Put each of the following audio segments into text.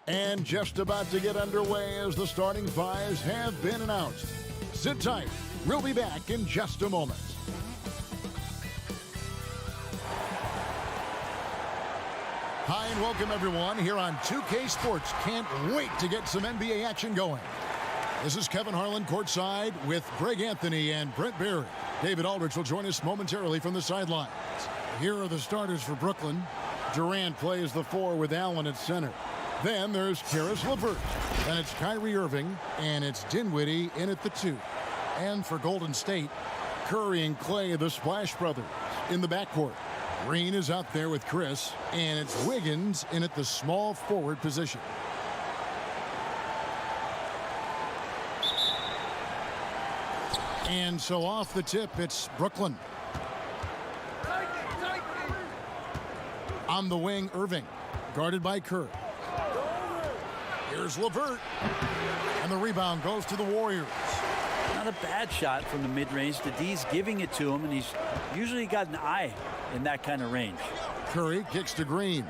And just about to get underway as the starting fives have been announced. Sit tight. We'll be back in just a moment. Hi and welcome everyone here on 2K Sports. Can't wait to get some NBA action going. This is Kevin Harlan courtside with Greg Anthony and Brent Barry. David Aldridge will join us momentarily from the sidelines. Here are the starters for Brooklyn. Durant plays the 4 with Allen at center. Then there's Karis LeVert. Then it's Kyrie Irving, and it's Dinwiddie in at the 2. And for Golden State, Curry and Clay, the Splash Brothers, in the backcourt. Green is out there with Chris, and it's Wiggins in at the small forward position. And so off the tip, it's Brooklyn. On the wing, Irving, guarded by Curry. Here's LeVert, and the rebound goes to the Warriors. Not a bad shot from the mid-range. The D's giving it to him, and he's usually got an eye in that kind of range. Curry kicks to Green.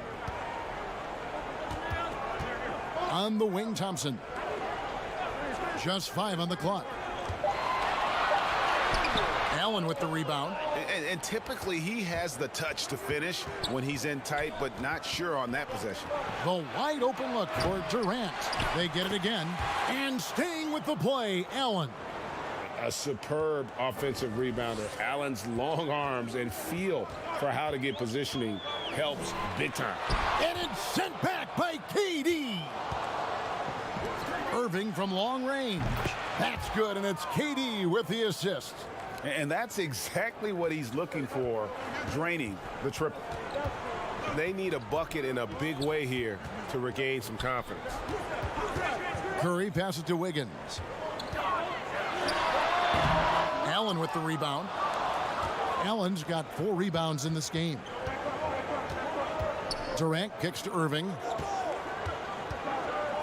On the wing, Thompson. Just 5 on the clock. Allen with the rebound. And typically he has the touch to finish when he's in tight, but not sure on that possession. The wide open look for Durant. They get it again. And staying with the play, Allen. A superb offensive rebounder. Allen's long arms and feel for how to get positioning helps big time. And it's sent back by KD. Irving from long range. That's good, and it's KD with the assist. And that's exactly what he's looking for, draining the triple. They need a bucket in a big way here to regain some confidence. Curry passes to Wiggins. Allen with the rebound. Allen's got 4 rebounds in this game. Durant kicks to Irving.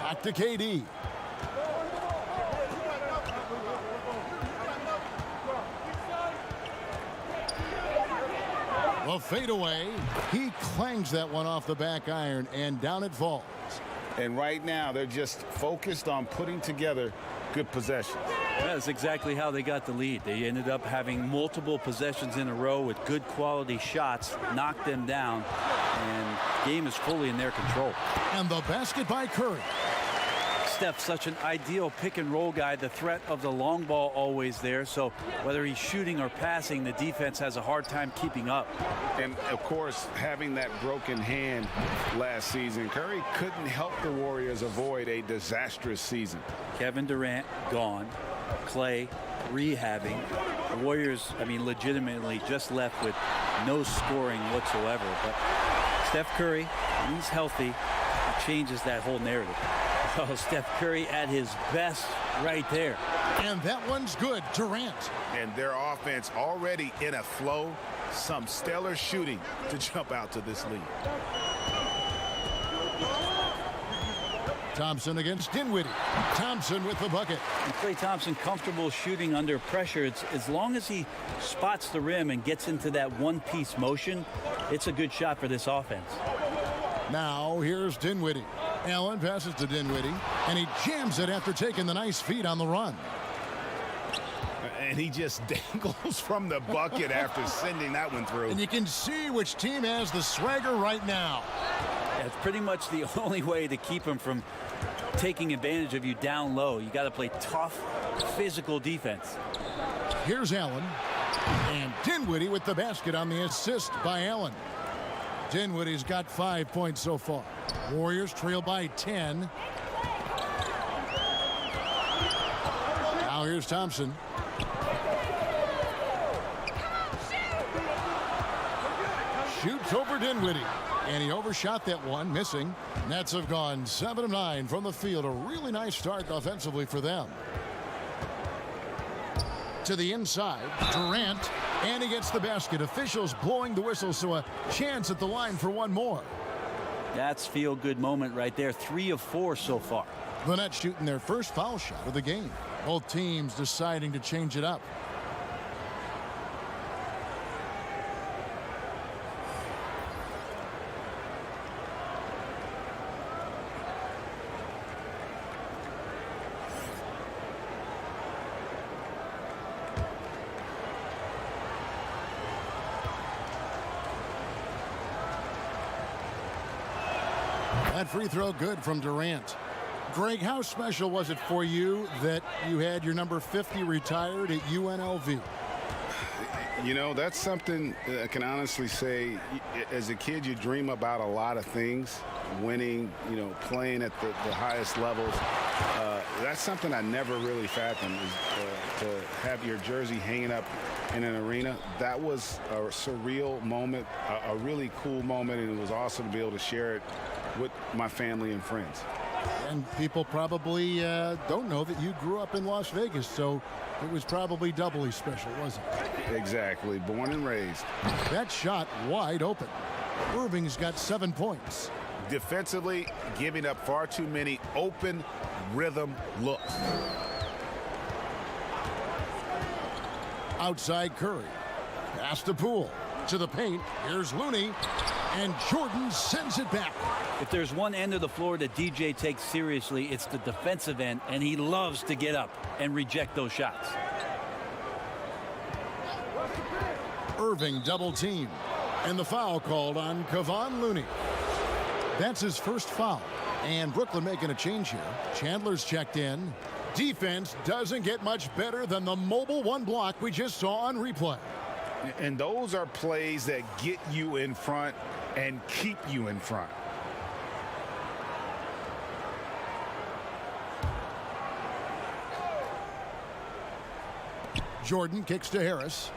Back to KD. A fadeaway. He clangs that one off the back iron, and down it falls. And right now, they're just focused on putting together good possessions. That's exactly how they got the lead. They ended up having multiple possessions in a row with good quality shots, knocked them down, and game is fully in their control. And the basket by Curry. Steph's such an ideal pick and roll guy. The threat of the long ball always there. So whether he's shooting or passing, the defense has a hard time keeping up. And of course, having that broken hand last season, Curry couldn't help the Warriors avoid a disastrous season. Kevin Durant gone. Clay rehabbing. The Warriors, I mean, legitimately just left with no scoring whatsoever. But Steph Curry, when he's healthy, it changes that whole narrative. Oh, Steph Curry at his best right there. And that one's good. Durant. And their offense already in a flow. Some stellar shooting to jump out to this lead. Thompson against Dinwiddie. Thompson with the bucket. And Klay Thompson comfortable shooting under pressure. It's as long as he spots the rim and gets into that one-piece motion, it's a good shot for this offense. Now here's Dinwiddie. Allen passes to Dinwiddie, and he jams it after taking the nice feed on the run. And he just dangles from the bucket after sending that one through. And you can see which team has the swagger right now. It's pretty much the only way to keep him from taking advantage of you down low. You got to play tough, physical defense. Here's Allen, and Dinwiddie with the basket on the assist by Allen. Dinwiddie's got 5 points so far. Warriors trail by 10. Now here's Thompson. Shoots over Dinwiddie. And he overshot that one, missing. Nets have gone 7 of 9 from the field. A really nice start offensively for them. To the inside, Durant, and he gets the basket. Officials blowing the whistle, so a chance at the line for one more. That's feel-good moment right there. 3 of 4 so far. The Nets shooting their first foul shot of the game. Both teams deciding to change it up. That free throw good from Durant. Greg, how special was it for you that you had your number 50 retired at UNLV? You know, that's something I can honestly say. As a kid, you dream about a lot of things, winning, you know, playing at the highest levels. That's something I never really fathomed, is to have your jersey hanging up in an arena. That was a surreal moment, a really cool moment, and it was awesome to be able to share it with my family and friends. And people probably don't know that you grew up in Las Vegas, so it was probably doubly special, wasn't it? Exactly. Born and raised. That shot wide open. Irving's got 7 points. Defensively, giving up far too many open rhythm looks. Outside Curry. Pass to Poole. To the paint. Here's Looney. And Jordan sends it back. If there's one end of the floor that DJ takes seriously, it's the defensive end, and he loves to get up and reject those shots. Irving double team. And the foul called on Kevon Looney. That's his first foul. And Brooklyn making a change here. Chandler's checked in. Defense doesn't get much better than the mobile one block we just saw on replay. And those are plays that get you in front and keep you in front. Jordan kicks to Harris.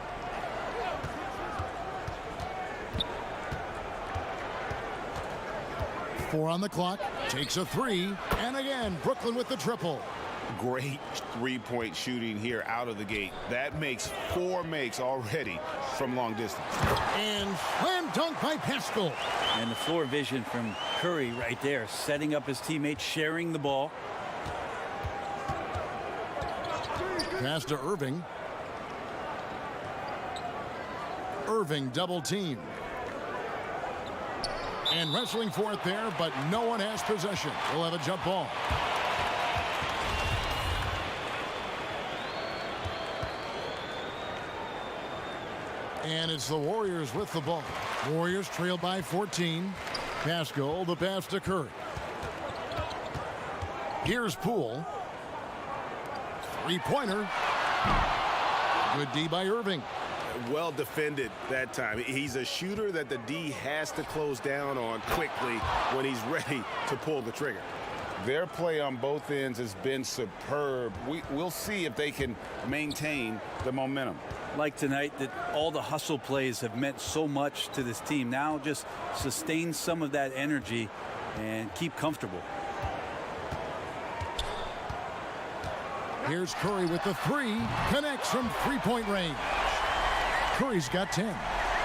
Four on the clock. Takes a three. And again, Brooklyn with the triple. Great three-point shooting here out of the gate. That makes 4 makes already from long distance. And slam dunk by Pascal. And the floor vision from Curry right there, setting up his teammates, sharing the ball. Pass to Irving. Irving double team. And wrestling for it there, but no one has possession. We'll have a jump ball. And it's the Warriors with the ball. Warriors trail by 14. Pascal, the pass to Curry. Here's Poole. Three-pointer. Good D by Irving. Well defended that time. He's a shooter that the D has to close down on quickly when he's ready to pull the trigger. Their play on both ends has been superb. We'll see if they can maintain the momentum. Like tonight, that all the hustle plays have meant so much to this team. Now just sustain some of that energy and keep comfortable. Here's Curry with the three. Connects from three-point range. Curry's got 10.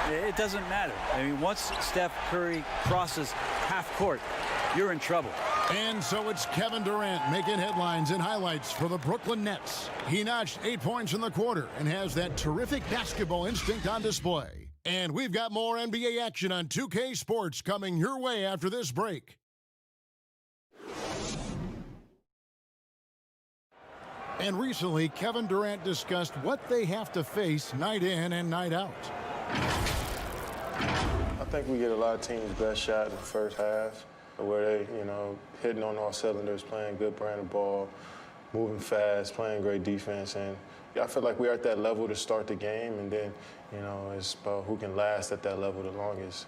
It doesn't matter. I mean, once Steph Curry crosses half court, you're in trouble. And so it's Kevin Durant making headlines and highlights for the Brooklyn Nets. He notched 8 points in the quarter and has that terrific basketball instinct on display. And we've got more NBA action on 2K Sports coming your way after this break. And recently, Kevin Durant discussed what they have to face night in and night out. I think we get a lot of teams' best shot in the first half, where they, hitting on all cylinders, playing good brand of ball, moving fast, playing great defense. And I feel like we're at that level to start the game, and then, it's about who can last at that level the longest.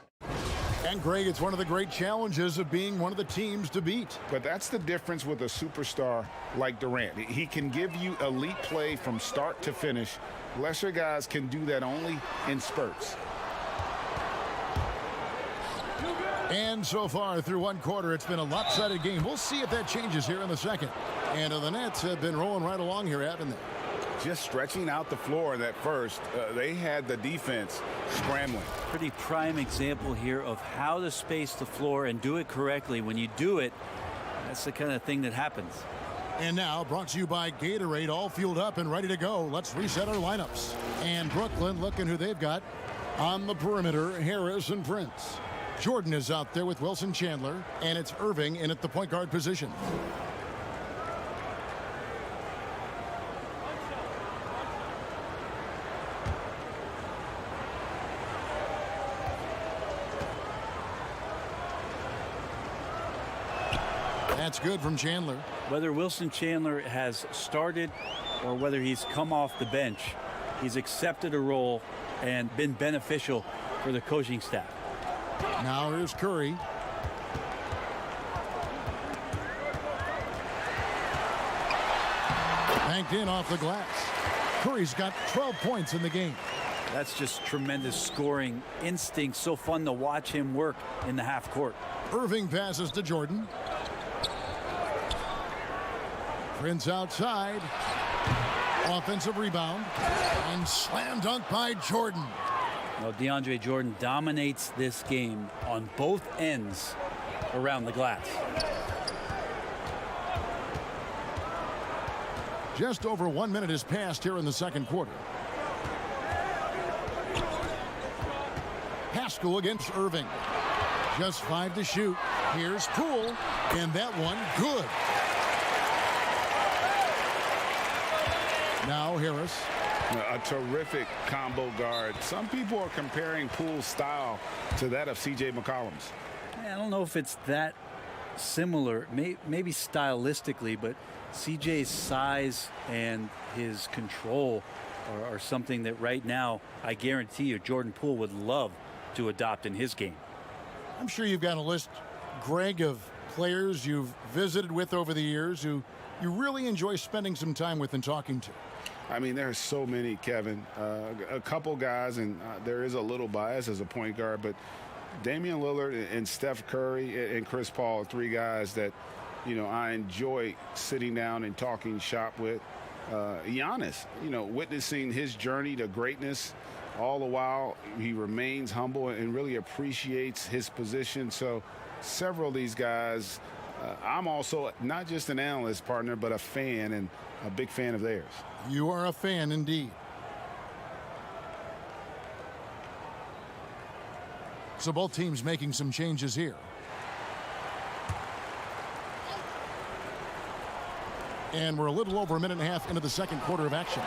And Greg, it's one of the great challenges of being one of the teams to beat. But that's the difference with a superstar like Durant. He can give you elite play from start to finish. Lesser guys can do that only in spurts. And so far through one quarter, it's been a lopsided game. We'll see if that changes here in the second. And the Nets have been rolling right along here, haven't they? just stretching out the floor in that first. They had the defense scrambling. Pretty prime example here of how to space the floor and do it correctly. When you do it, that's the kind of thing that happens. And now, brought to you by Gatorade, all fueled up and ready to go. Let's reset our lineups. And Brooklyn, looking who they've got on the perimeter, Harris and Prince. Jordan is out there with Wilson Chandler, and it's Irving in at the point guard position. That's good from Chandler. Whether Wilson Chandler has started or whether he's come off the bench, he's accepted a role and been beneficial for the coaching staff. Now here's Curry. Banked in off the glass. Curry's got 12 points in the game. That's just tremendous scoring instinct. So fun to watch him work in the half court. Irving passes to Jordan. Prince outside. Offensive rebound. And slam dunk by Jordan. Well, DeAndre Jordan dominates this game on both ends around the glass. Just over 1 minute has passed here in the second quarter. Haskell against Irving. Just 5 to shoot. Here's Poole. And that one good. Now Harris. A terrific combo guard. Some people are comparing Poole's style to that of C.J. McCollum's. I don't know if it's that similar, maybe stylistically, but CJ's size and his control are something that right now I guarantee you Jordan Poole would love to adopt in his game. I'm sure you've got a list, Greg, of players you've visited with over the years who you really enjoy spending some time with and talking to. I mean, there are so many, Kevin. A couple guys, and there is a little bias as a point guard, but Damian Lillard and Steph Curry and Chris Paul are 3 guys that, you know, I enjoy sitting down and talking shop with. Giannis, you know, witnessing his journey to greatness, all the while he remains humble and really appreciates his position. So several of these guys, I'm also not just an analyst, partner, but a fan and a big fan of theirs. You are a fan indeed. So both teams making some changes here. And we're a little over a minute and a half into the second quarter of action.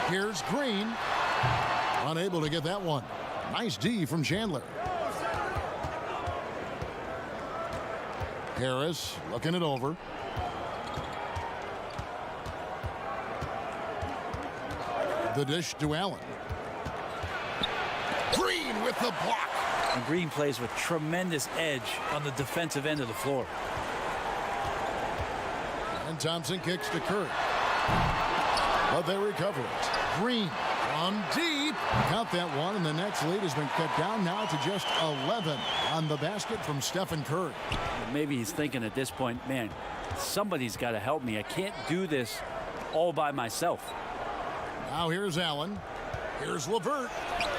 Here's Green. Unable to get that one. Nice D from Chandler. Harris looking it over. The dish to Allen. Green with the block. And Green plays with tremendous edge on the defensive end of the floor. And Thompson kicks to Curry. But they recover it. Green from deep. Count that one, and the Nets lead has been cut down now to just 11 on the basket from Stephen Curry. Maybe he's thinking at this point, man, somebody's got to help me. I can't do this all by myself. Now here's Allen. Here's LeVert.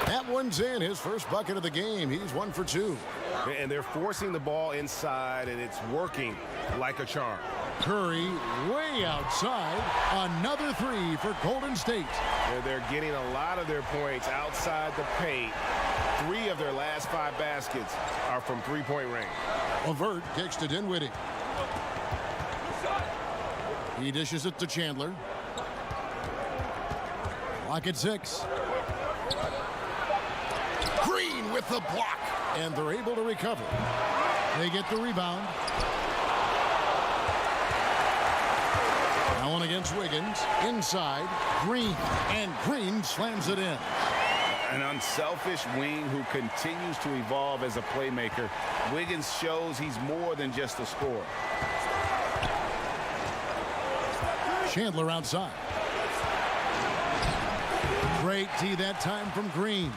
That one's in, his first bucket of the game. He's 1 for 2. And they're forcing the ball inside, and it's working like a charm. Curry way outside. Another 3 for Golden State. They're getting a lot of their points outside the paint. 3 of their last 5 baskets are from three-point range. LeVert kicks to Dinwiddie. He dishes it to Chandler. Lock at 6. Green with the block. And they're able to recover. They get the rebound. Allen against Wiggins. Inside. Green. And Green slams it in. An unselfish wing who continues to evolve as a playmaker. Wiggins shows he's more than just a scorer. Chandler outside. Great D that time from Green.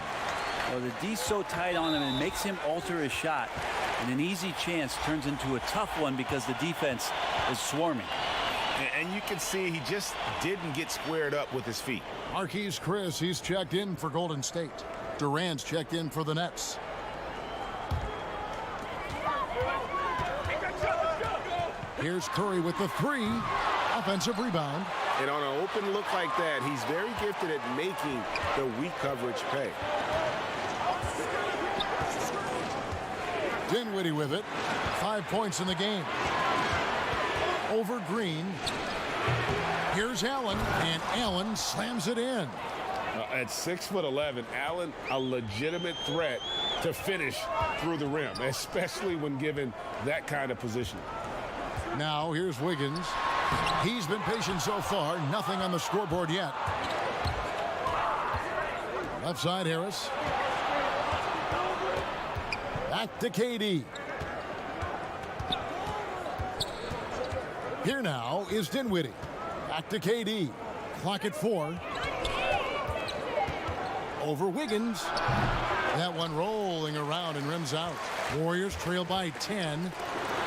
Well, the D's so tight on him and makes him alter his shot. And an easy chance turns into a tough one because the defense is swarming. And you can see he just didn't get squared up with his feet. Marquise Chris, he's checked in for Golden State. Durant's checked in for the Nets. Here's Curry with the three. Offensive rebound. And on an open look like that, he's very gifted at making the weak coverage pay. Dinwiddie with it. 5 points in the game. Over Green. Here's Allen, and Allen slams it in. At 6'11", Allen, a legitimate threat to finish through the rim, especially when given that kind of position. Now here's Wiggins. He's been patient so far. Nothing on the scoreboard yet. Left side, Harris. Back to KD. Here now is Dinwiddie. Back to KD. Clock at 4. Over Wiggins. That one rolling around and rims out. Warriors trail by 10.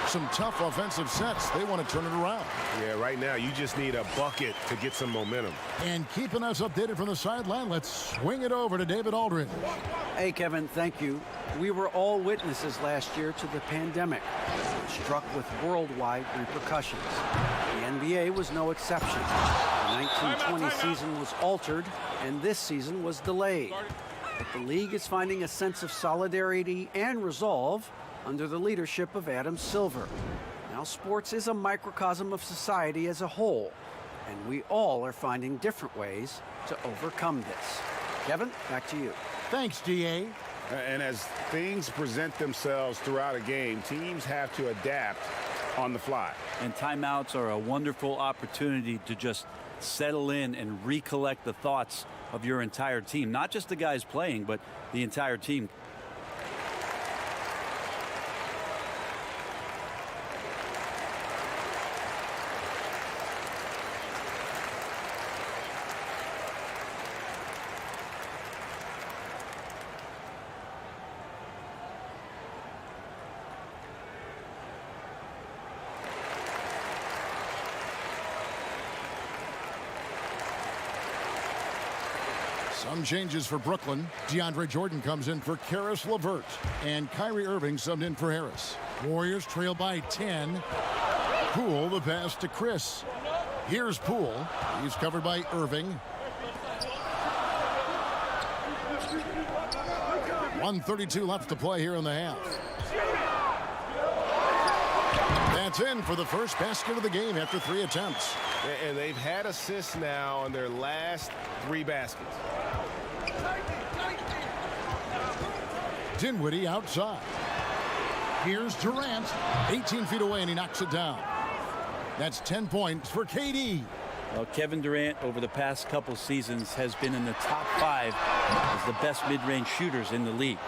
Some tough offensive sets. They want to turn it around. Yeah, right now you just need a bucket to get some momentum. And keeping us updated from the sideline, let's swing it over to David Aldridge. Hey, Kevin, thank you. We were all witnesses last year to the pandemic, struck with worldwide repercussions. The NBA was no exception. The 1920 season was altered, and this season was delayed. But the league is finding a sense of solidarity and resolve under the leadership of Adam Silver. Now, sports is a microcosm of society as a whole, and we all are finding different ways to overcome this. Kevin, back to you. Thanks, DA. And as things present themselves throughout a game, teams have to adapt on the fly. And timeouts are a wonderful opportunity to just settle in and recollect the thoughts of your entire team. Not just the guys playing, but the entire team. Some changes for Brooklyn. DeAndre Jordan comes in for Karis LeVert, and Kyrie Irving subbed in for Harris. Warriors trail by 10. Poole, the pass to Chris. Here's Poole. He's covered by Irving. 1:32 left to play here in the half. That's in for the first basket of the game after 3 attempts. And they've had assists now on their last 3 baskets. Dinwiddie outside. Here's Durant, 18 feet away, and he knocks it down. That's 10 points for KD. Well, Kevin Durant over the past couple seasons has been in the top 5 as the best mid-range shooters in the league.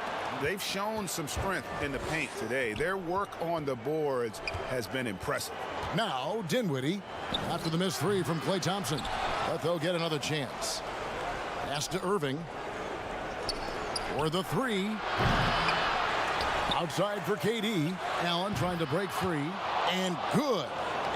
They've shown some strength in the paint today. Their work on the boards has been impressive. Now Dinwiddie after the missed 3 from Klay Thompson, but they'll get another chance. Pass to Irving for the 3. Outside for KD. Allen trying to break free, and good,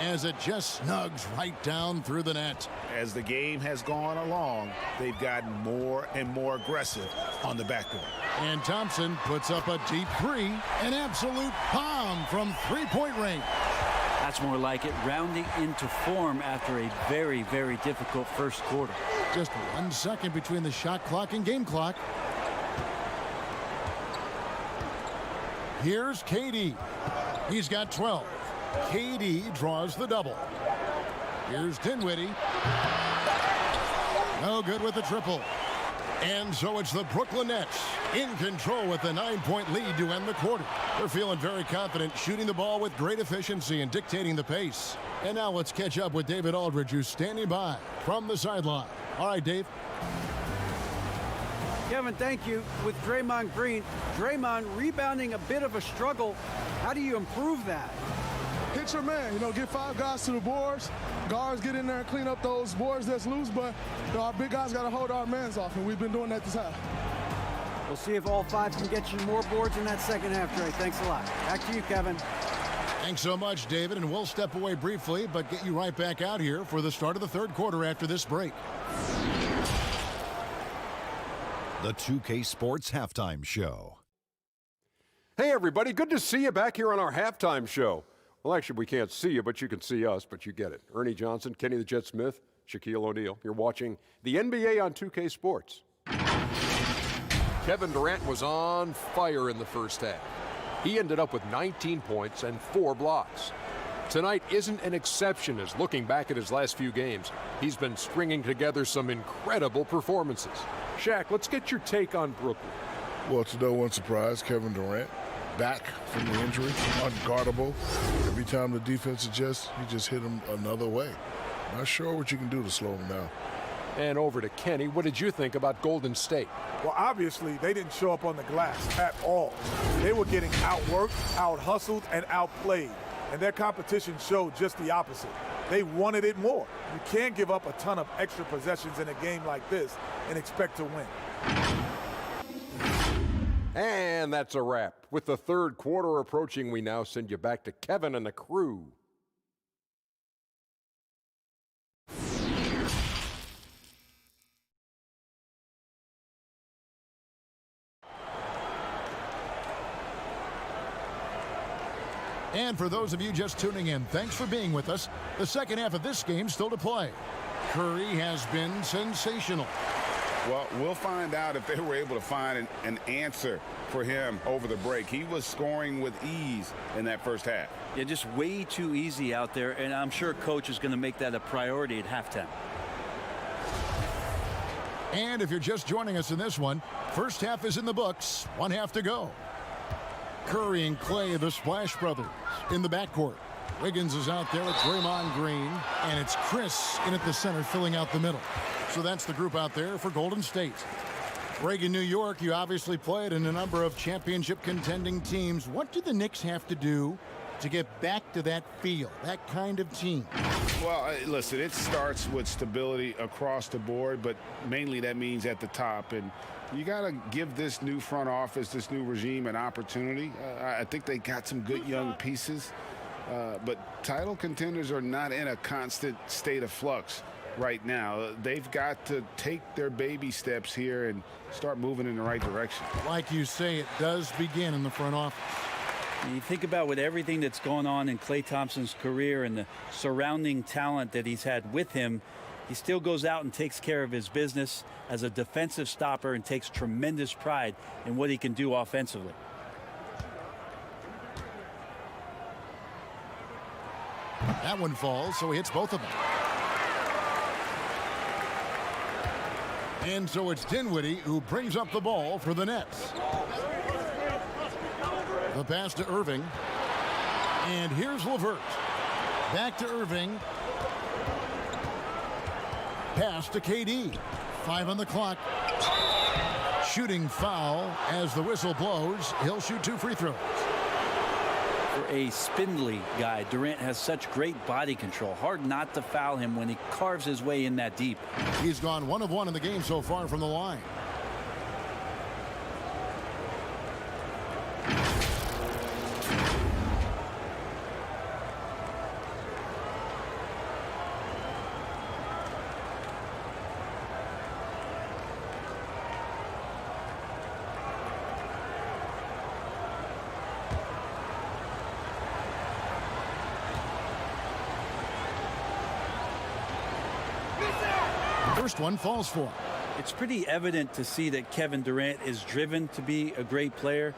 as it just snugs right down through the net. As the game has gone along, they've gotten more and more aggressive on the backboard. And Thompson puts up a deep 3, an absolute bomb from 3-point range. That's more like it, rounding into form after a very, very difficult first quarter. Just 1 second between the shot clock and game clock. Here's KD. He's got 12. KD draws the double. Here's Dinwiddie. No good with the triple. And so it's the Brooklyn Nets in control with a 9-point lead to end the quarter. They're feeling very confident, shooting the ball with great efficiency and dictating the pace. And now let's catch up with David Aldridge, who's standing by from the sideline. All right, Dave. Kevin, thank you. With Draymond Green, Draymond rebounding a bit of a struggle. How do you improve that? Hit your man, get 5 guys to the boards. Guards get in there and clean up those boards that's loose, but our big guys got to hold our mans off, and we've been doing that this half. We'll see if all 5 can get you more boards in that second half, Dre. Thanks a lot. Back to you, Kevin. Thanks so much, David, and we'll step away briefly, but get you right back out here for the start of the third quarter after this break. The 2K Sports Halftime Show. Hey, everybody. Good to see you back here on our halftime show. Well, actually, we can't see you, but you can see us, but you get it. Ernie Johnson, Kenny the Jet Smith, Shaquille O'Neal. You're watching the NBA on 2K Sports. Kevin Durant was on fire in the first half. He ended up with 19 points and 4 blocks. Tonight isn't an exception, as looking back at his last few games, he's been stringing together some incredible performances. Shaq, let's get your take on Brooklyn. Well, it's no one surprise, Kevin Durant back from the injury, unguardable. Every time the defense adjusts, you just hit him another way. Not sure what you can do to slow him down. And over to Kenny. What did you think about Golden State? Well, obviously, they didn't show up on the glass at all. They were getting outworked, out-hustled, and outplayed. And their competition showed just the opposite. They wanted it more. You can't give up a ton of extra possessions in a game like this and expect to win. And that's a wrap. With the third quarter approaching, we now send you back to Kevin and the crew. And for those of you just tuning in, thanks for being with us. The second half of this game still to play. Curry has been sensational. Well, we'll find out if they were able to find an answer for him over the break. He was scoring with ease in that first half. Yeah, just way too easy out there, and I'm sure coach is going to make that a priority at halftime. And if you're just joining us in this one, first half is in the books. 1 half to go. Curry and Clay, the Splash Brothers, in the backcourt. Wiggins is out there with Draymond Green, and it's Chris in at the center filling out the middle. So that's the group out there for Golden State. Greg, in New York, you obviously played in a number of championship contending teams. What do the Knicks have to do to get back to that feel, that kind of team? Well, listen, it starts with stability across the board, but mainly that means at the top. And you got to give this new front office, this new regime, an opportunity. I think they got some good young pieces, but title contenders are not in a constant state of flux right now. They've got to take their baby steps here and start moving in the right direction. Like you say, it does begin in the front office. You think about with everything that's going on in Klay Thompson's career and the surrounding talent that he's had with him, he still goes out and takes care of his business as a defensive stopper and takes tremendous pride in what he can do offensively. That one falls, so he hits both of them. And so it's Dinwiddie who brings up the ball for the Nets. The pass to Irving. And here's LeVert. Back to Irving. Pass to KD. 5 on the clock. Shooting foul as the whistle blows. He'll shoot 2 free throws. For a spindly guy, Durant has such great body control. Hard not to foul him when he carves his way in that deep. He's gone 1 of 1 in the game so far from the line. First one falls for him. It's pretty evident to see that Kevin Durant is driven to be a great player,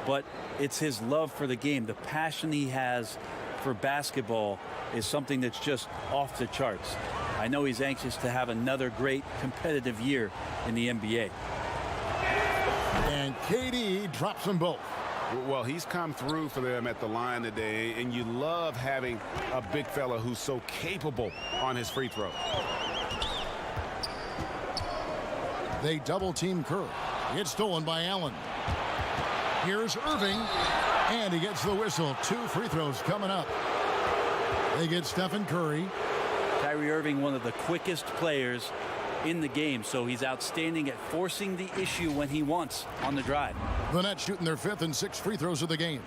but it's his love for the game. The passion he has for basketball is something that's just off the charts. I know he's anxious to have another great competitive year in the NBA. And KD drops them both. Well, he's come through for them at the line today, and you love having a big fella who's so capable on his free throw. They double-team Curry. It's stolen by Allen. Here's Irving, and he gets the whistle. 2 free throws coming up. They get Stephen Curry. Kyrie Irving, one of the quickest players in the game, so he's outstanding at forcing the issue when he wants on the drive. The Nets shooting their 5th and 6th free throws of the game.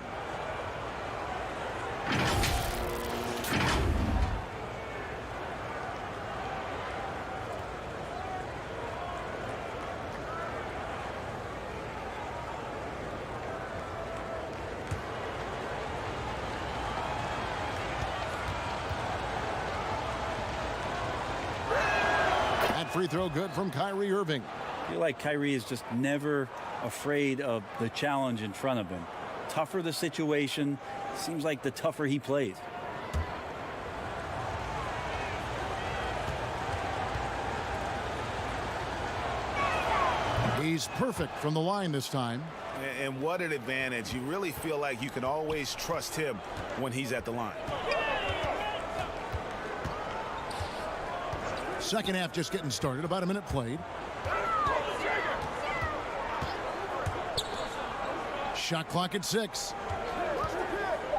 free throw good from Kyrie Irving. I feel like Kyrie is just never afraid of the challenge in front of him. Tougher the situation, seems like the tougher he plays. He's perfect from the line this time. And what an advantage. You really feel like you can always trust him when he's at the line. Second half just getting started. About a minute played. Shot clock at 6.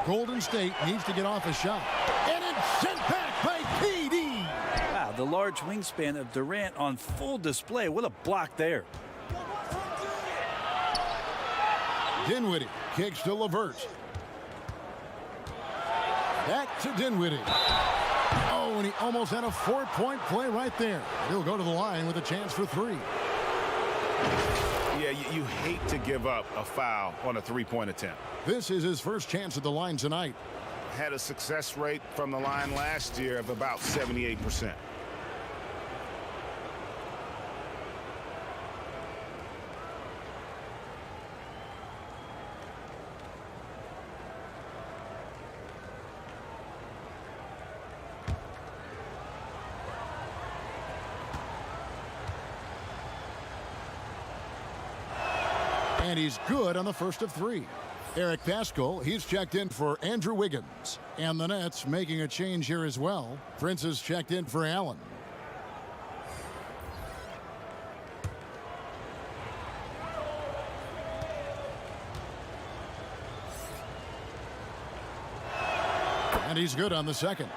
Golden State needs to get off a shot. And it's sent back by KD. Wow, the large wingspan of Durant on full display. What a block there. Dinwiddie kicks to LeVert. Back to Dinwiddie. Oh, and he almost had a 4-point play right there. He'll go to the line with a chance for 3. Yeah, you hate to give up a foul on a three-point attempt. This is his first chance at the line tonight. Had a success rate from the line last year of about 78%. And he's good on the first of 3. Eric Pascal, he's checked in for Andrew Wiggins. And the Nets making a change here as well. Prince is checked in for Allen. And he's good on the second.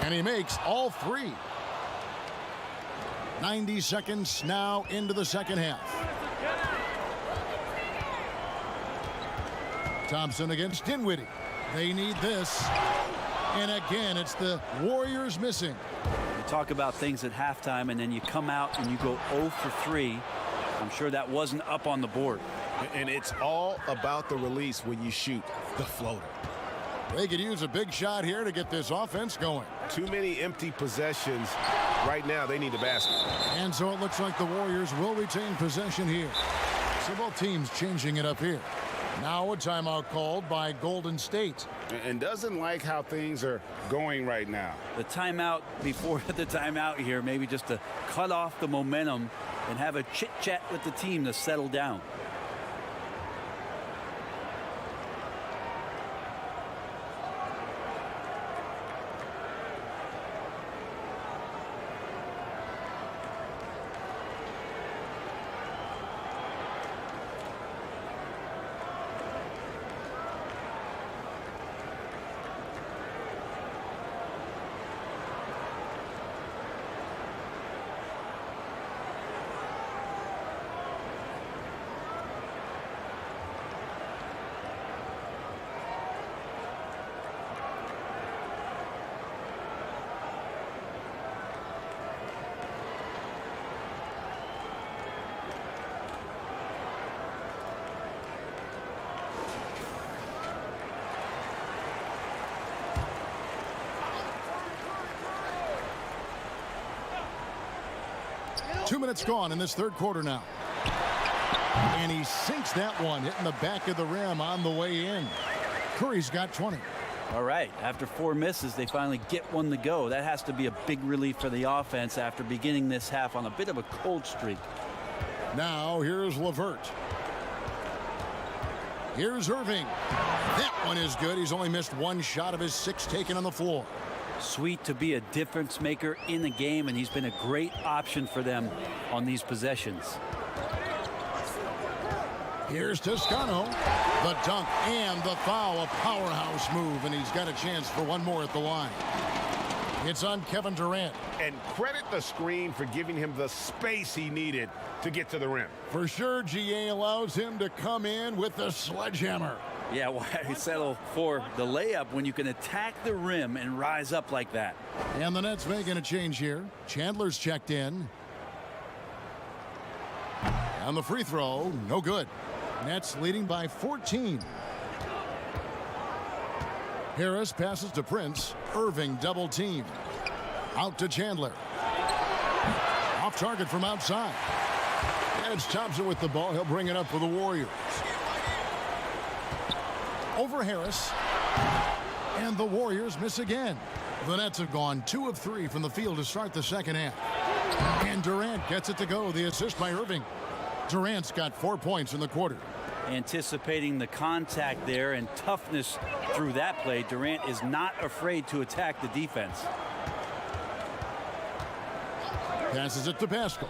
And he makes all 3. 90 seconds now into the second half. Thompson against Dinwiddie. They need this. And again, it's the Warriors missing. You talk about things at halftime, and then you come out and you go 0 for 3. I'm sure that wasn't up on the board. And it's all about the release when you shoot the floater. They could use a big shot here to get this offense going. Too many empty possessions. Right now, they need a basket. And so it looks like the Warriors will retain possession here. So both teams changing it up here. Now a timeout called by Golden State. And doesn't like how things are going right now. The timeout before the timeout here, maybe just to cut off the momentum and have a chit-chat with the team to settle down. Two minutes gone in this third quarter now. And he sinks that one, hitting the back of the rim on the way in. Curry's got 20. All right, after 4 misses, they finally get one to go. That has to be a big relief for the offense after beginning this half on a bit of a cold streak. Now here's LeVert. Here's Irving. That one is good. He's only missed 1 shot of his 6 taken on the floor. Sweet to be a difference maker in the game, and he's been a great option for them on these possessions. Here's Toscano. The dunk and the foul. A powerhouse move, and he's got a chance for one more at the line. It's on Kevin Durant. And credit the screen for giving him the space he needed to get to the rim. For sure, GA allows him to come in with the sledgehammer. Yeah, why settle for the layup when you can attack the rim and rise up like that? And the Nets making a change here. Chandler's checked in. On the free throw, no good. Nets leading by 14. Harris passes to Prince. Irving double team. Out to Chandler. Off target from outside. And it's Thompson with the ball. He'll bring it up for the Warriors. Over Harris. And the Warriors miss again. The Nets have gone 2 of 3 from the field to start the second half. And Durant gets it to go. The assist by Irving. Durant's got 4 points in the quarter. Anticipating the contact there and toughness through that play, Durant is not afraid to attack the defense. Passes it to Pascal.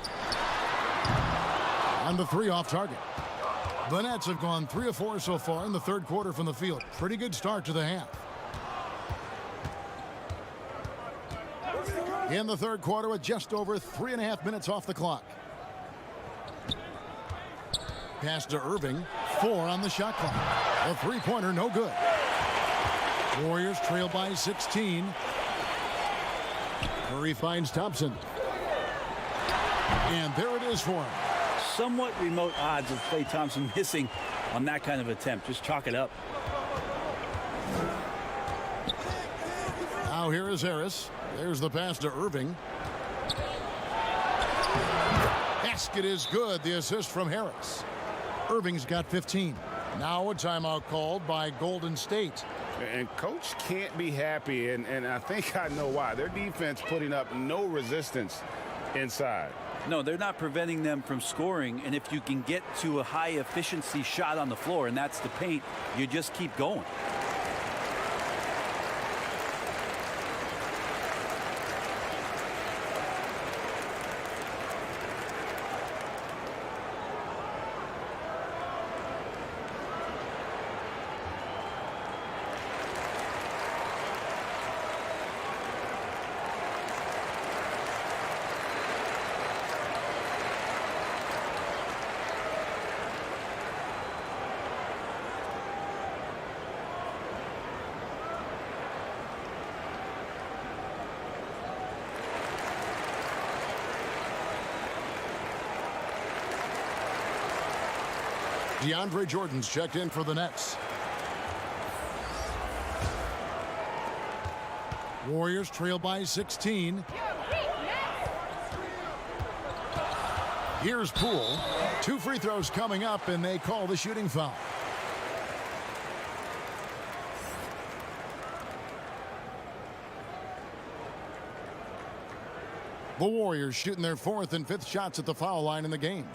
On the 3 off target. The Nets have gone 3 of 4 so far in the third quarter from the field. Pretty good start to the half. In the third quarter with just over 3.5 minutes off the clock. Pass to Irving. 4 on the shot clock. A three-pointer, no good. Warriors trail by 16. Curry finds Thompson. And there it is for him. Somewhat remote odds of Klay Thompson missing on that kind of attempt. Just chalk it up. Now here is Harris. There's the pass to Irving. Basket is good. The assist from Harris. Irving's got 15. Now a timeout called by Golden State. And coach can't be happy, and I think I know why. Their defense putting up no resistance inside. No, they're not preventing them from scoring, and if you can get to a high efficiency shot on the floor, and that's the paint, you just keep going. DeAndre Jordan's checked in for the Nets. Warriors trail by 16. Here's Poole. 2 free throws coming up, and they call the shooting foul. The Warriors shooting their 4th and 5th shots at the foul line in the game.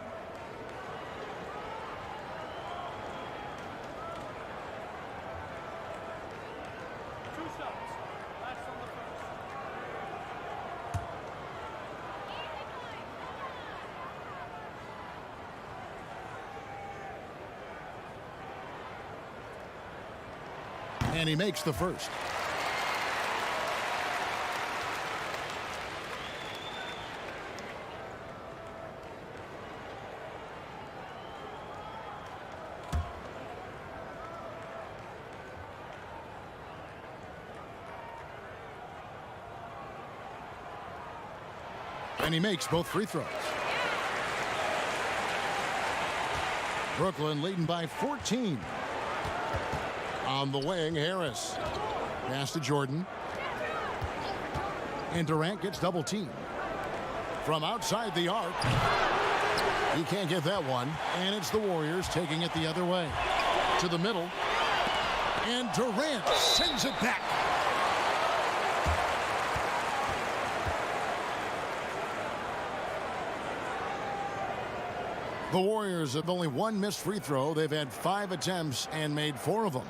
And he makes the first. And he makes both free throws. Brooklyn leading by 14. On the wing, Harris. Pass to Jordan. And Durant gets double teamed. From outside the arc. He can't get that one. And it's the Warriors taking it the other way. To the middle. And Durant sends it back. The Warriors have only 1 missed free throw. They've had 5 attempts and made 4 of them.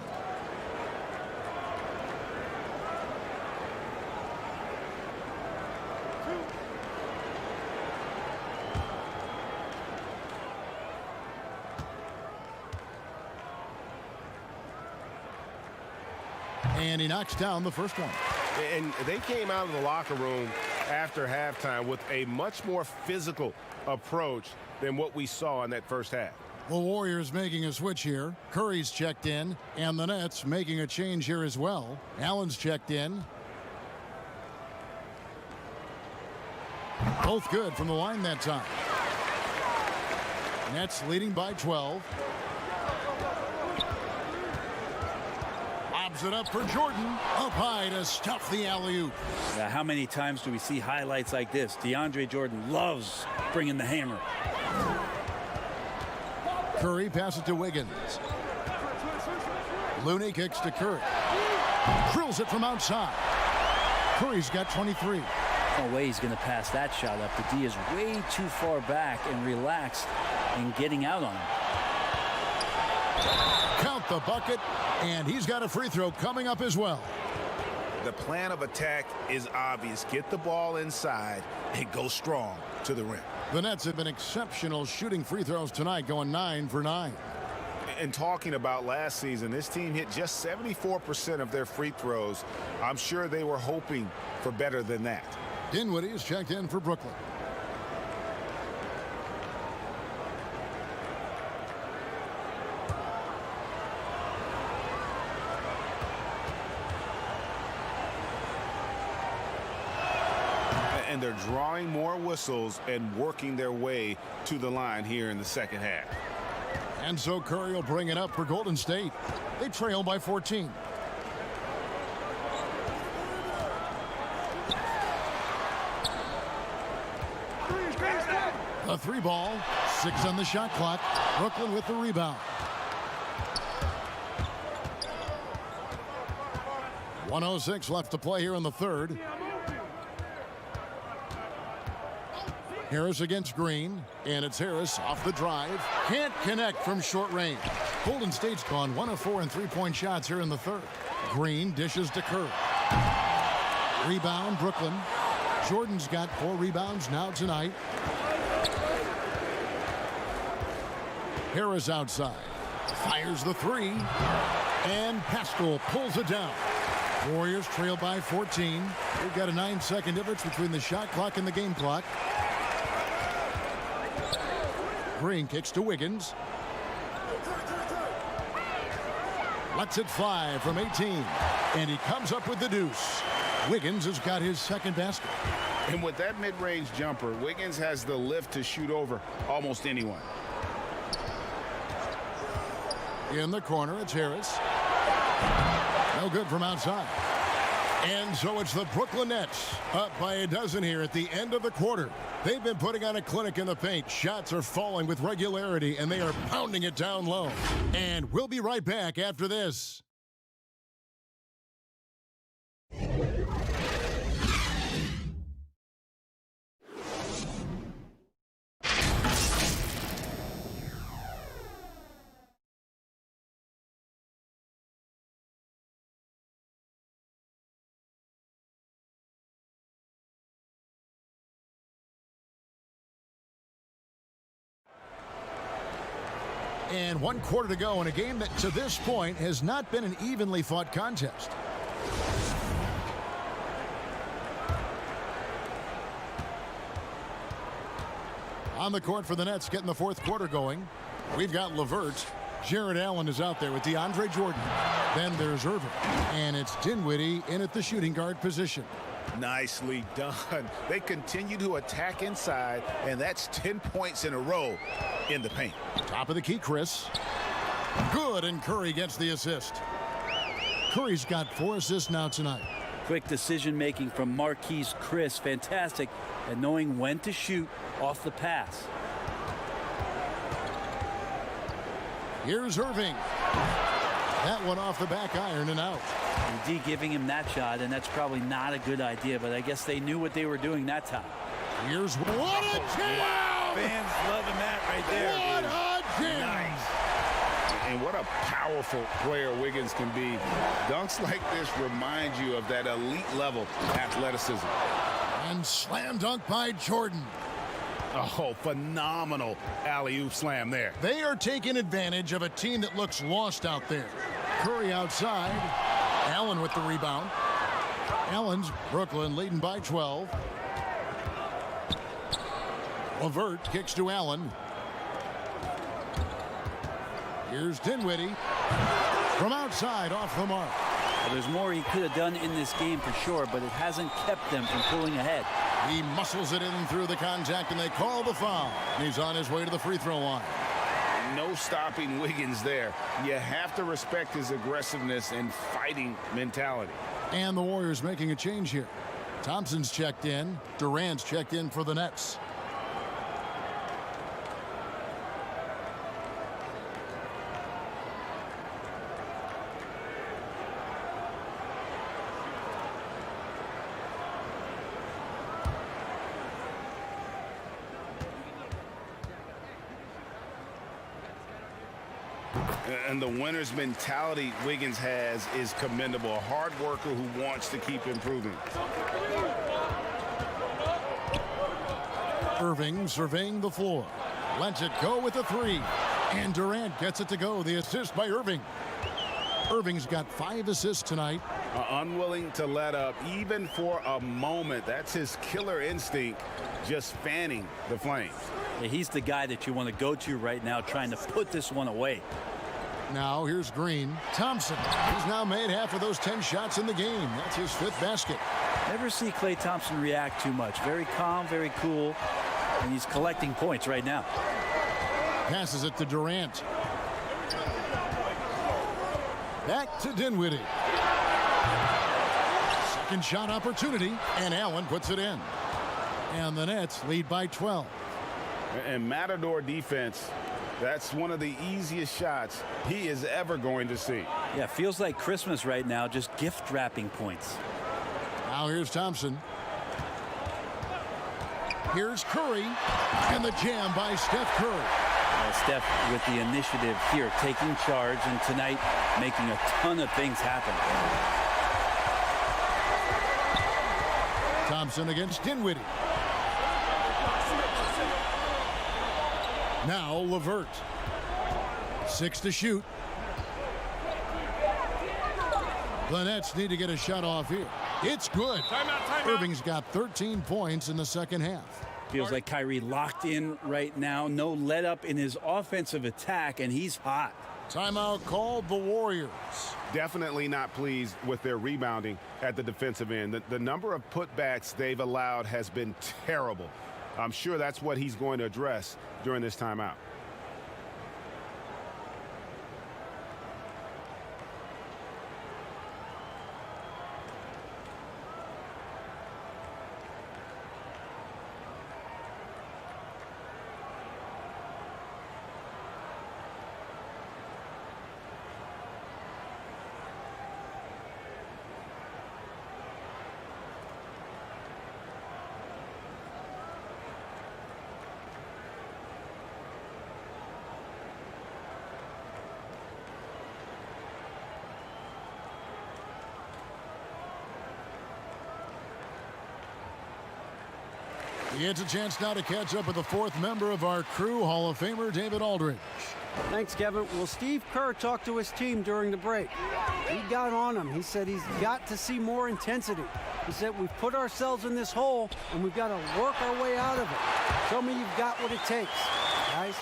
And he knocks down the first one. And they came out of the locker room after halftime with a much more physical approach than what we saw in that first half. The Warriors making a switch here. Curry's checked in, and the Nets making a change here as well. Allen's checked in. Both good from the line that time. Nets leading by 12. Lobs it up for Jordan. Up high to stuff the alley-oop. How many times do we see highlights like this? DeAndre Jordan loves bringing the hammer. Curry passes to Wiggins. Looney kicks to Curry. Drills it from outside. Curry's got 23. No way he's going to pass that shot up. The D is way too far back and relaxed in getting out on him. Count the bucket, and he's got a free throw coming up as well. The plan of attack is obvious. Get the ball inside and go strong to the rim. The Nets have been exceptional shooting free throws tonight, going 9 for 9. And talking about last season, this team hit just 74% of their free throws. I'm sure they were hoping for better than that. Dinwiddie is checked in for Brooklyn. And they're drawing more whistles and working their way to the line here in the second half. And so Curry will bring it up for Golden State. They trail by 14. A 3 ball, 6 on the shot clock. Brooklyn with the rebound. 1:06 left to play here in the third. Harris against Green, and it's Harris off the drive. Can't connect from short range. Golden State's gone 1 of 4 in three-point shots here in the third. Green dishes to Curry. Rebound, Brooklyn. Jordan's got 4 rebounds now tonight. Harris outside. Fires the 3. And Pascal pulls it down. Warriors trail by 14. We've got a 9-second difference between the shot clock and the game clock. Green kicks to Wiggins. Lets it fly from 18. And he comes up with the deuce. Wiggins has got his second basket. And with that mid-range jumper, Wiggins has the lift to shoot over almost anyone. In the corner, it's Harris. No good from outside. And so it's the Brooklyn Nets up by a dozen here at the end of the quarter. They've been putting on a clinic in the paint. Shots are falling with regularity, and they are pounding it down low. And we'll be right back after this. And 1 quarter to go in a game that to this point has not been an evenly fought contest. On the court for the Nets getting the fourth quarter going. We've got LeVert. Jared Allen is out there with DeAndre Jordan. Then there's Irving. And it's Dinwiddie in at the shooting guard position. Nicely done. They continue to attack inside, and that's 10 points in a row in the paint. Top of the key, Chris. Good, and Curry gets the assist. Curry's got 4 assists now tonight. Quick decision-making from Marquise Chris. Fantastic at knowing when to shoot off the pass. Here's Irving. That one off the back iron and out. And D giving him that shot, and that's probably not a good idea, but I guess they knew what they were doing that time. Here's what a jam! Wow. Fans loving that right there. What a jam! Nice. And what a powerful player Wiggins can be. Dunks like this remind you of that elite level athleticism. And slam dunk by Jordan. Oh, phenomenal alley-oop slam there. They are taking advantage of a team that looks lost out there. Curry outside. Allen with the rebound. Allen's Brooklyn leading by 12. LeVert kicks to Allen. Here's Dinwiddie. From outside, off the mark. Well, there's more he could have done in this game for sure, but it hasn't kept them from pulling ahead. He muscles it in through the contact, and they call the foul. He's on his way to the free throw line. no stopping Wiggins there. You have to respect his aggressiveness and fighting mentality. And the Warriors making a change here. Thompson's checked in. Durant's checked in for the Nets. And the winner's mentality Wiggins has is commendable. A hard worker who wants to keep improving. Irving surveying the floor. Lets it go with a three. And Durant gets it to go. The assist by Irving. Irving's got 5 assists tonight. Unwilling to let up even for a moment. That's his killer instinct, just fanning the flames. Yeah, he's the guy that you want to go to right now, trying to put this one away. Now here's Green. Thompson. He's now made half of those 10 shots in the game. That's his 5th basket. Never see Klay Thompson react too much. Very calm, very cool, and he's collecting points right now. Passes it to Durant. Back to Dinwiddie. Second shot opportunity, and Allen puts it in. And the Nets lead by 12. And Matador defense, that's one of the easiest shots he is ever going to see. Yeah, feels like Christmas right now, just gift wrapping points. Now here's Thompson. Here's Curry, and the jam by Steph Curry. Steph with the initiative here, taking charge, and tonight making a ton of things happen. Thompson against Dinwiddie. Now LeVert. 6 to shoot. The Nets need to get a shot off here. It's good. Timeout. Irving's got 13 points in the second half. Feels like Kyrie locked in right now. No let up in his offensive attack, and he's hot. Timeout called the Warriors. Definitely not pleased with their rebounding at the defensive end. The number of putbacks they've allowed has been terrible. I'm sure that's what he's going to address during this timeout. He gets a chance now to catch up with the 4th member of our crew, Hall of Famer David Aldridge. Thanks, Kevin. Well, Steve Kerr talked to his team during the break. He got on him. He said he's got to see more intensity. He said we've put ourselves in this hole, and we've got to work our way out of it. Show me you've got what it takes, guys.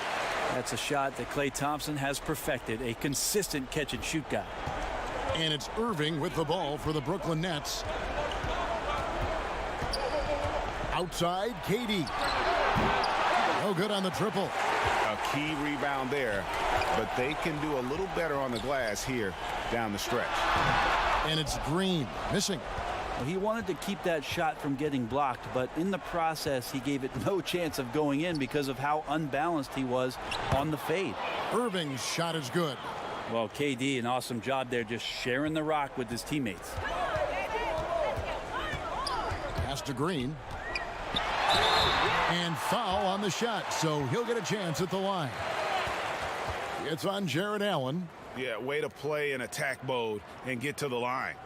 That's a shot that Klay Thompson has perfected, a consistent catch-and-shoot guy. And it's Irving with the ball for the Brooklyn Nets. Outside, KD. No good on the triple. A key rebound there, but they can do a little better on the glass here down the stretch. And it's Green missing. Well, he wanted to keep that shot from getting blocked, but in the process, he gave it no chance of going in because of how unbalanced he was on the fade. Irving's shot is good. Well, KD, an awesome job there, just sharing the rock with his teammates. Pass to Green. And foul on the shot, so he'll get a chance at the line. It's on Jared Allen. Yeah, way to play in attack mode and get to the line.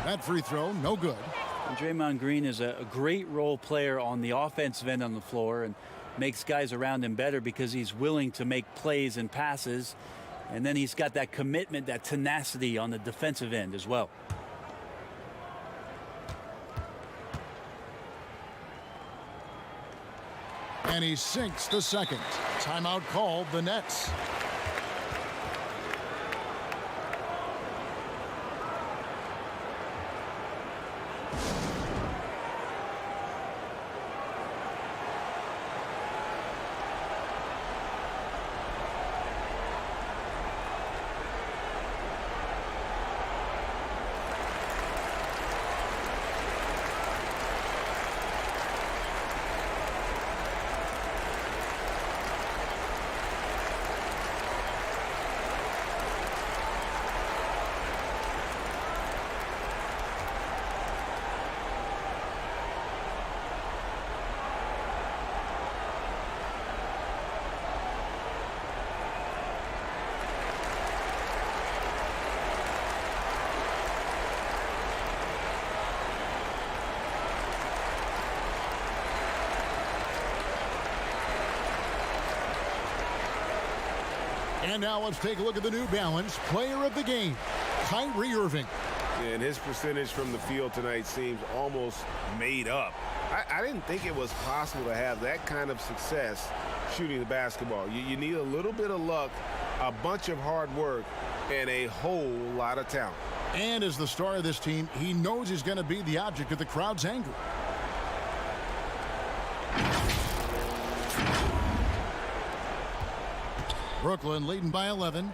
That free throw, no good. And Draymond Green is a great role player on the offensive end on the floor and makes guys around him better because he's willing to make plays and passes. And then he's got that commitment, that tenacity on the defensive end as well. And he sinks the second. Timeout called the Nets. And now let's take a look at the New Balance player of the game, Kyrie Irving. And his percentage from the field tonight seems almost made up. I didn't think it was possible to have that kind of success shooting the basketball. You need a little bit of luck, a bunch of hard work, and a whole lot of talent. And as the star of this team, he knows he's going to be the object of the crowd's anger. Brooklyn leading by 11.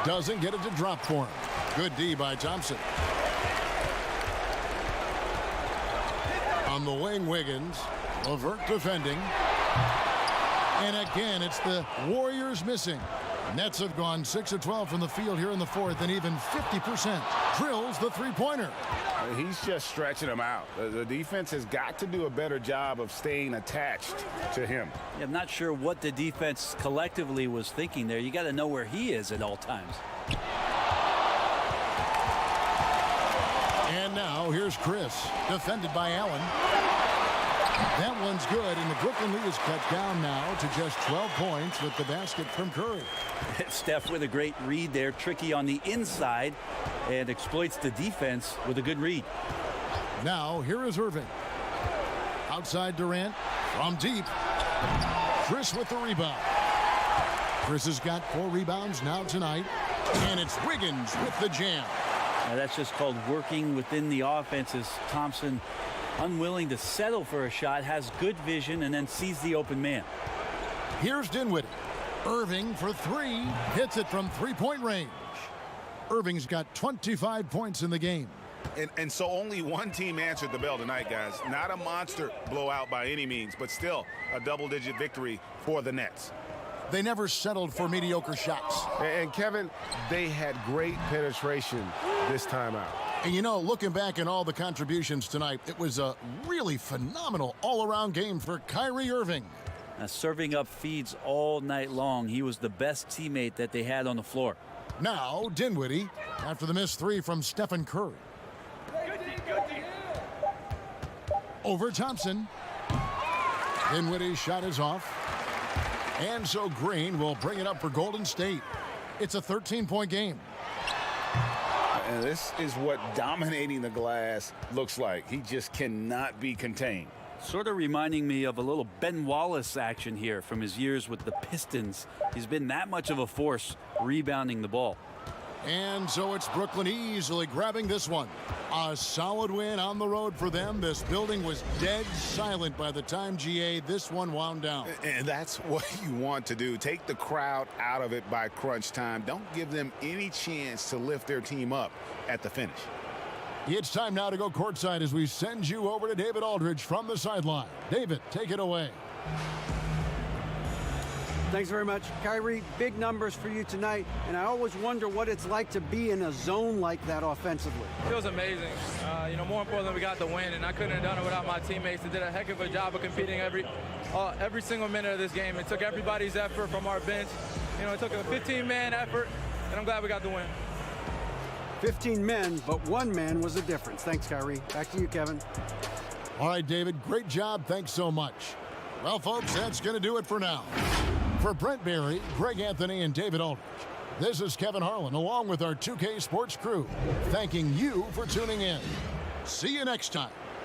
Doesn't get it to drop for him. Good D by Thompson. On the wing, Wiggins. Levert defending. And again, it's the Warriors missing. Nets have gone 6 of 12 from the field here in the fourth, and even 50% drills the three-pointer. He's just stretching them out. The defense has got to do a better job of staying attached to him. I'm not sure what the defense collectively was thinking there. You got to know where he is at all times. And now here's Chris, defended by Allen. That one's good, and the Brooklyn lead is cut down now to just 12 points with the basket from Curry. Steph with a great read there, tricky on the inside, and exploits the defense with a good read. Now here is Irving. Outside Durant, from deep. Chris with the rebound. Chris has got 4 rebounds now tonight, and it's Wiggins with the jam. Now that's just called working within the offense as Thompson, unwilling to settle for a shot, has good vision, and then sees the open man. Here's Dinwiddie. Irving for 3. Hits it from three-point range. Irving's got 25 points in the game. And so only one team answered the bell tonight, guys. Not a monster blowout by any means, but still a double-digit victory for the Nets. They never settled for mediocre shots. And Kevin, they had great penetration this time out. And you know, looking back at all the contributions tonight, it was a really phenomenal all-around game for Kyrie Irving. Now, serving up feeds all night long, he was the best teammate that they had on the floor. Now, Dinwiddie, after the missed 3 from Stephen Curry. Over Thompson. Dinwiddie's shot is off. And so Green will bring it up for Golden State. It's a 13-point game. And this is what dominating the glass looks like. He just cannot be contained. Sort of reminding me of a little Ben Wallace action here from his years with the Pistons. He's been that much of a force rebounding the ball. And so it's Brooklyn easily grabbing this one. A solid win on the road for them. This building was dead silent by the time, GA, this one wound down. And that's what you want to do. Take the crowd out of it by crunch time. Don't give them any chance to lift their team up at the finish. It's time now to go courtside as we send you over to David Aldridge from the sideline. David, take it away. Thanks very much. Kyrie, big numbers for you tonight, and I always wonder what it's like to be in a zone like that offensively. It was amazing. More importantly, we got the win, and I couldn't have done it without my teammates. They did a heck of a job of competing every single minute of this game. It took everybody's effort from our bench. It took a 15-man effort, and I'm glad we got the win. 15 men, but one man was the difference. Thanks, Kyrie. Back to you, Kevin. All right, David, great job. Thanks so much. Well, folks, that's going to do it for now. For Brent Barry, Greg Anthony, and David Aldridge, This is Kevin Harlan, along with our 2K Sports crew, thanking you for tuning in. See you next time.